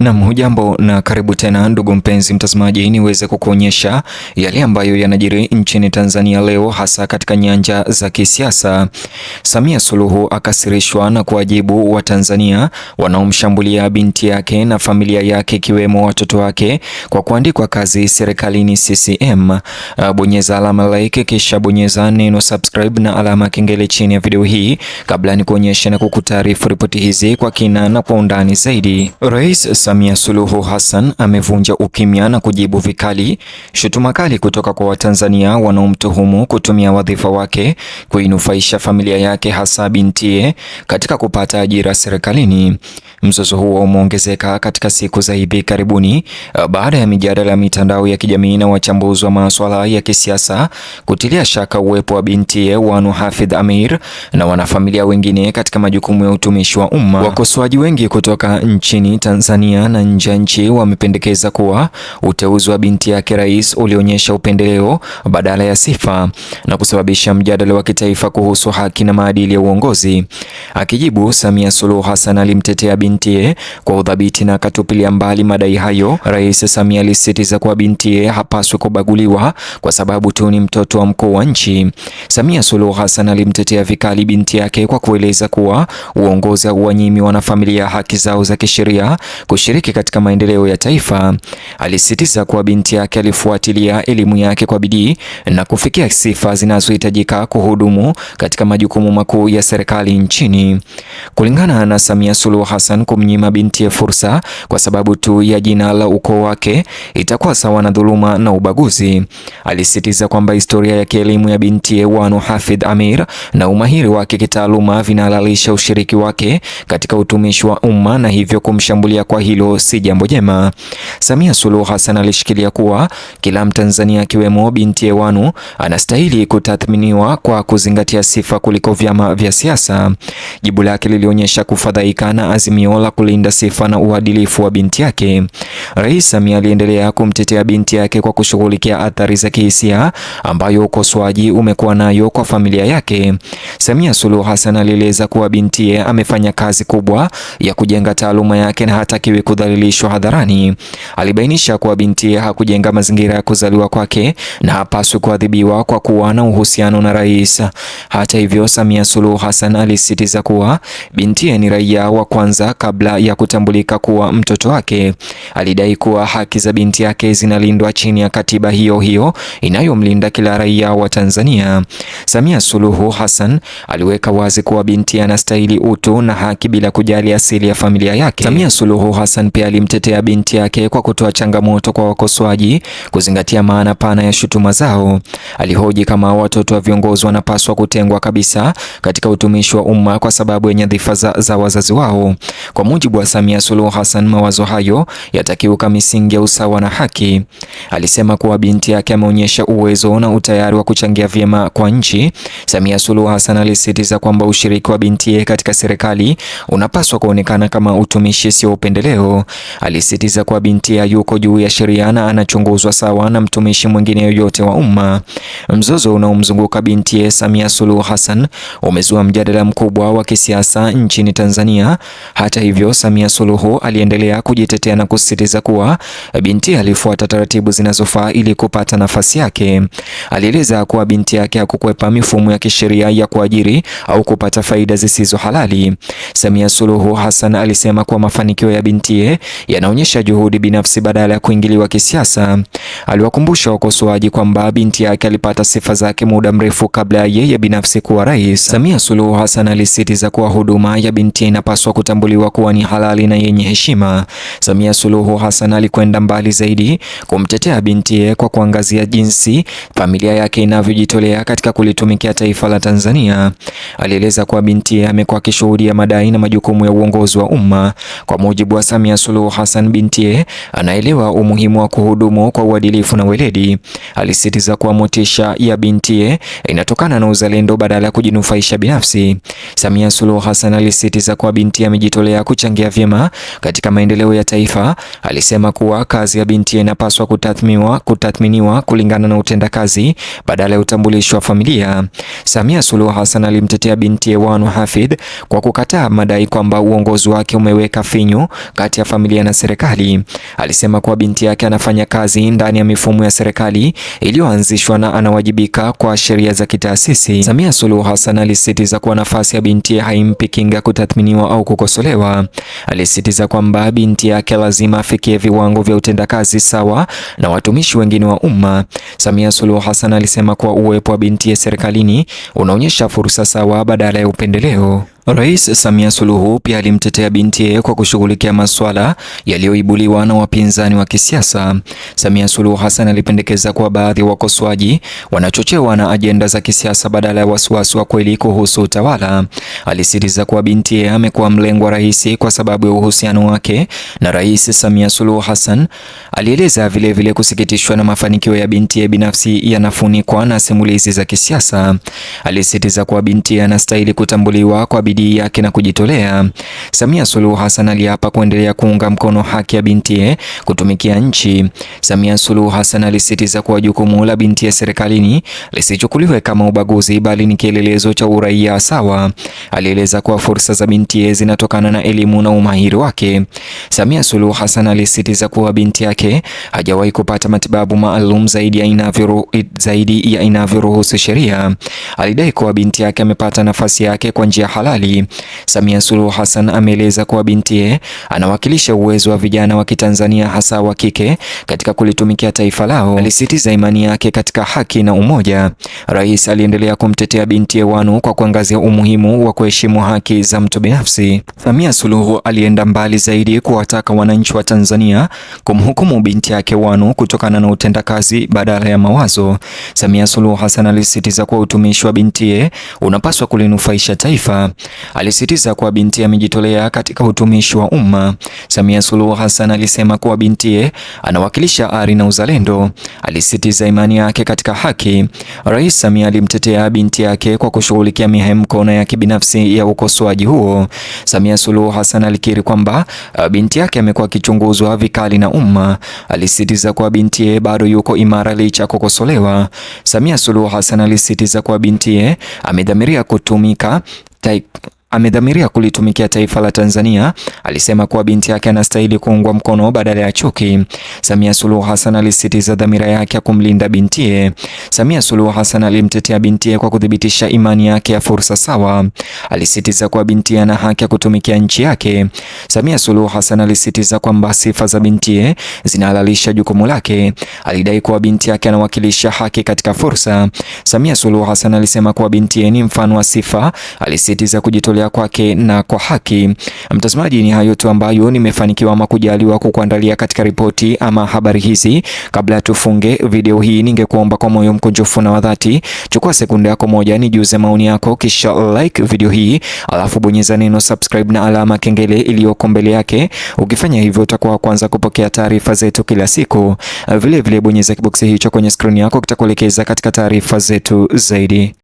Naam, hujambo na karibu tena ndugu mpenzi mtazamaji, niweze kukuonyesha yale ambayo yanajiri nchini Tanzania leo, hasa katika nyanja za kisiasa. Samia Suluhu akasirishwa na kuwajibu wa Tanzania wanaomshambulia binti yake na familia yake ikiwemo watoto wake kwa kuandikwa kazi serikalini CCM. Bonyeza alama like kisha bonyeza neno subscribe na alama kengele chini ya video hii kabla ni kuonyesha na kukutaarifu ripoti hizi kwa kina na kwa undani zaidi. Rais Samia Suluhu Hassan amevunja ukimya na kujibu vikali shutuma kali kutoka kwa Watanzania wanaomtuhumu kutumia wadhifa wake kuinufaisha familia yake, hasa bintiye, katika kupata ajira serikalini. Mzozo huo umeongezeka katika siku za hivi karibuni baada ya mijadala ya mitandao ya kijamii na wachambuzi wa masuala ya kisiasa kutilia shaka uwepo wa bintiye Wanu Hafidh Ameir na wanafamilia wengine katika majukumu ya utumishi wa umma. Wakosoaji wengi kutoka nchini Tanzania na nje ya nchi wamependekeza kuwa uteuzi wa binti yake rais ulionyesha upendeleo badala ya sifa na kusababisha mjadala wa kitaifa kuhusu haki na maadili ya uongozi. Akijibu, Samia Suluhu Hassan alimtetea bintiye kwa udhabiti na akatupilia mbali madai hayo. Rais Samia alisisitiza kuwa bintiye hapaswi kubaguliwa kwa sababu tu ni mtoto wa mkuu wa nchi. Samia Suluhu Hassan alimtetea vikali binti yake kwa kueleza kuwa uongozi hauwanyimi wanafamilia haki zao za kisheria kushiriki katika maendeleo ya taifa. Alisisitiza kuwa binti yake alifuatilia elimu yake kwa bidii na kufikia sifa zinazohitajika kuhudumu katika majukumu makuu ya serikali nchini. Kulingana na Samia Suluhu Hassan, kumnyima binti fursa kwa sababu tu ya jina la ukoo wake itakuwa sawa na dhuluma na ubaguzi. Alisisitiza kwamba historia ya kielimu ya binti Wanu Hafidh Ameir na umahiri wake kitaaluma vinahalalisha ushiriki wake katika utumishi wa umma na hivyo kumshambulia kwa hilo si jambo jema. Samia Suluhu Hassan alishikilia kuwa kila Mtanzania akiwemo binti Wanu anastahili kutathminiwa kwa kuzingatia sifa kuliko vyama vya siasa. Jibu lake lilionyesha kufadhaika na azimio la kulinda sifa na uadilifu wa binti yake. Rais Samia aliendelea kumtetea binti yake kwa kushughulikia athari za kihisia ambayo ukosoaji umekuwa nayo kwa familia yake. Samia Suluhu Hassan alieleza kuwa bintiye amefanya kazi kubwa ya kujenga taaluma yake na hatakiwi kudhalilishwa hadharani. Alibainisha kuwa bintiye hakujenga mazingira ya kuzaliwa kwake na hapaswi kuadhibiwa kwa kuwa na uhusiano na rais. Hata hivyo, Samia Suluhu Hassan alisisitiza kuwa bintiye ni raia wa kwanza kabla ya kutambulika kuwa mtoto wake. Alidai kuwa haki za binti yake zinalindwa chini ya katiba hiyo hiyo inayomlinda kila raia wa Tanzania. Samia Suluhu Hassan aliweka wazi kuwa binti anastahili utu na haki bila kujali asili ya familia yake. Samia Suluhu Hassan pia alimtetea binti yake kwa kutoa changamoto kwa wakosoaji kuzingatia maana pana ya shutuma zao. Alihoji kama watoto wa viongozi wanapaswa kutengwa kabisa katika utumishi wa umma kwa sababu ya nyadhifa za wazazi wao. Kwa mujibu wa Samia Suluhu Hassan, mawazo hayo yatakiuka misingi ya usawa na haki. Alisema kuwa binti yake ameonyesha uwezo na utayari wa kuchangia vyema kwa nchi. Samia Suluhu Hassan alisisitiza kwamba ushiriki wa bintiye katika serikali unapaswa kuonekana kama utumishi, sio upendeleo. Alisisitiza kuwa bintiye yuko juu ya sheria na anachunguzwa sawa na mtumishi mwingine yoyote wa umma. Mzozo unaomzunguka bintiye Samia Suluhu Hassan umezua mjadala mkubwa wa kisiasa nchini Tanzania. Hata hivyo, Samia Suluhu aliendelea kujitetea na kusisitiza kuwa binti alifuata taratibu zinazofaa ili kupata nafasi yake. Alieleza kuwa binti yake hakukwepa mifumo ya kisheria ya kuajiri au kupata faida zisizo halali. Samia Suluhu Hassan alisema kuwa mafanikio ya bintiye yanaonyesha juhudi binafsi badala ya kuingiliwa kisiasa. Aliwakumbusha wakosoaji kwamba binti yake alipata sifa zake muda mrefu kabla ya yeye binafsi kuwa rais. Samia Suluhu Hassan alisisitiza kuwa huduma ya binti inapaswa kutambuliwa kuwa ni halali na yenye heshima. Samia Suluhu Hassan alikwenda mbali zaidi kumtetea bintiye kwa kuangazia jinsi familia yake inavyojitolea katika kulitumikia taifa la Tanzania. Alieleza kuwa bintiye amekuwa akishuhudia madai na majukumu ya uongozi wa umma. Kwa mujibu wa Samia Suluhu Hassan, bintiye anaelewa umuhimu wa kuhudumu kwa uadilifu na weledi. Alisisitiza kuwa motisha ya bintiye inatokana na uzalendo badala ya kujinufaisha binafsi. Samia Suluhu Hassan alisisitiza kuwa bintiye amejitolea kuchangia vyema katika maendeleo ya taifa. Alisema kuwa kazi ya bintiye inapaswa kutathminiwa kulingana na utendakazi badala ya utambulisho wa familia. Samia Suluhu Hassan alimtetea bintiye Wanu Hafidh kwa kukataa madai kwamba uongozi wake umeweka finyu kati kati ya familia na serikali. Alisema kuwa binti yake anafanya kazi ndani ya mifumo ya serikali iliyoanzishwa na anawajibika kwa sheria za kitaasisi. Samia Suluhu Hassan alisisitiza kuwa nafasi ya binti haimpi kinga kutathminiwa au kukosolewa. Alisisitiza kwamba binti yake lazima afikie viwango vya utendakazi sawa na watumishi wengine wa umma. Samia Suluhu Hassan alisema kuwa uwepo wa binti serikalini unaonyesha fursa sawa badala ya upendeleo. Rais Samia Suluhu pia alimtetea bintiye kwa kushughulikia masuala yaliyoibuliwa na wapinzani wa kisiasa. Samia Suluhu Hassan alipendekeza kuwa baadhi ya wakosoaji wanachochewa na ajenda za kisiasa badala ya wasiwasi wa kweli kuhusu utawala. Alisisitiza kuwa bintiye amekuwa mlengwa rahisi kwa sababu ya uhusiano wake na Rais Samia Suluhu Hassan. Alieleza vilevile kusikitishwa na mafanikio ya bintiye binafsi yanafunikwa na simulizi za kisiasa. Alisisitiza kuwa bintiye anastahili kutambuliwa kwa bidii yake na kujitolea. Samia Suluhu Hassan aliapa kuendelea kuunga mkono haki ya bintiye kutumikia nchi. Samia Suluhu Hassan alisisitiza kuwa jukumu la bintiye serikalini lisichukuliwe kama ubaguzi bali ni kielelezo cha uraia sawa. Alieleza kuwa fursa za bintiye zinatokana na elimu na umahiri wake. Samia Suluhu Hassan alisisitiza kuwa binti yake hajawahi kupata matibabu maalum zaidi ya inavyoruhusu sheria. Alidai kuwa binti yake amepata nafasi yake kwa njia halali. Samia Suluhu Hassan ameeleza kuwa bintiye anawakilisha uwezo wa vijana wa Kitanzania hasa wa kike katika kulitumikia taifa lao. Alisisitiza imani yake katika haki na umoja. Rais aliendelea kumtetea bintiye Wanu kwa kuangazia umuhimu wa kuheshimu haki za mtu binafsi. Samia Suluhu alienda mbali zaidi kuwataka wananchi wa Tanzania kumhukumu binti yake Wanu kutokana na utendakazi badala ya mawazo. Samia Suluhu Hassan alisisitiza kuwa utumishi wa bintiye unapaswa kulinufaisha taifa. Alisisitiza kuwa bintiye amejitolea katika utumishi wa umma. Samia Suluhu Hassan alisema kuwa bintiye anawakilisha ari na uzalendo. Alisisitiza imani yake katika haki. Rais Samia alimtetea binti yake kwa kushughulikia mihemko na ya kibinafsi ya ukosoaji huo. Samia Suluhu Hassan alikiri kwamba binti yake amekuwa akichunguzwa vikali na umma. Alisisitiza kuwa bintiye bado yuko imara licha ya kukosolewa. Samia Suluhu Hassan alisisitiza kuwa bintiye amedhamiria kulitumikia taifa la Tanzania. Alisema kuwa binti yake anastahili kuungwa mkono badala ya chuki. Samia Suluhu Hassan alisisitiza dhamira yake ya kumlinda bintiye. Samia Suluhu Hassan alimtetea bintiye kwa kudhibitisha imani yake ya fursa sawa. Alisisitiza kuwa bintiye ana haki ya kutumikia nchi yake. Samia Suluhu Hassan alisisitiza kwamba sifa za bintiye zinahalalisha jukumu lake. Alidai kuwa binti yake anawakilisha haki katika fursa. Samia Suluhu Hassan alisema kuwa bintiye ni mfano wa sifa. Alisisitiza kujitolea kwake na kwa haki. Mtazamaji, ni hayo tu ambayo nimefanikiwa ama kujaliwa kukuandalia katika ripoti ama habari hizi. Kabla tufunge video hii, ningekuomba kwa moyo mkunjufu na wa dhati, chukua sekunde yako moja nijuze maoni yako, kisha like video hii, alafu bonyeza neno subscribe na alama kengele iliyoko mbele yake. Ukifanya hivyo utakuwa kwanza kupokea taarifa zetu kila siku. Vile vile bonyeza kiboksi hicho kwenye screen yako, kitakuelekeza katika taarifa zetu zaidi.